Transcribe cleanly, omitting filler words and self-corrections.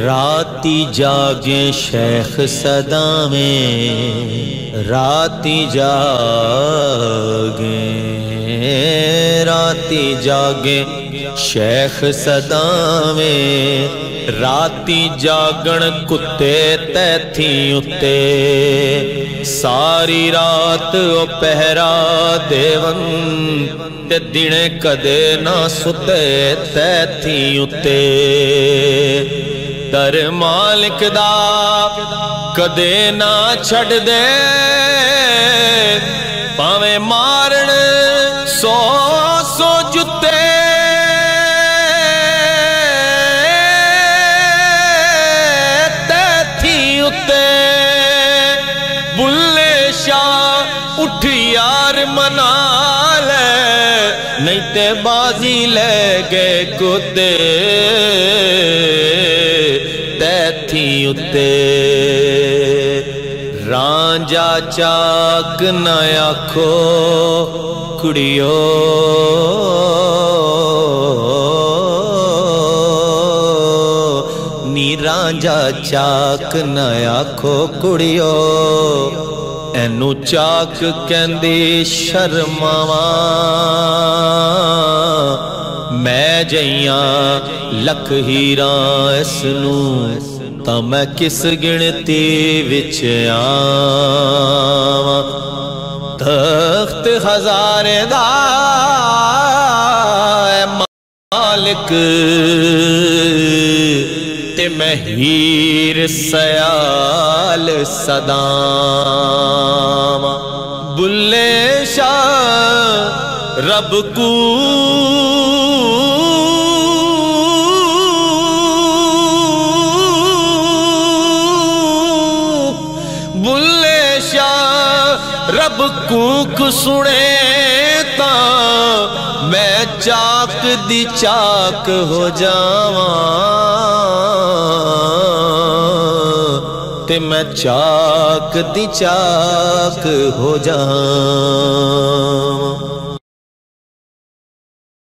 راتی جاگے شیخ صدا میں، راتی جاگے، راتی جاگے شیخ صدا میں، راتی جاگن کتے تیتھی اتے، ساری رات او پہرا دیون تے دنے کدے نہ ستے تیتھی اتے، در مالک دا کدے نہ چھڑ دے، پاویں مارن سو سو جتے، تیتھی اتے بلے شاہ اٹھ یار منا لے، نہیں تے بازی لے گئے کتے، تیتھی اتے رانجا چاک نہ آکھو کڑیو، نی رانجا چاک نہ آکھو کڑیو، اینو چاک کہندی شرماواں، میں جیاں لکھ ہیراں اس نو، تاں میں کس گنتی وچ آواں، تخت ہزارے دا اے مالک، تے میں ہیر سیال صداواں، بلے شاہ رب کو رب کوک سنے تاں میں چاک دی چاک ہو جاواں، تے میں چاک دی چاک ہو جاواں۔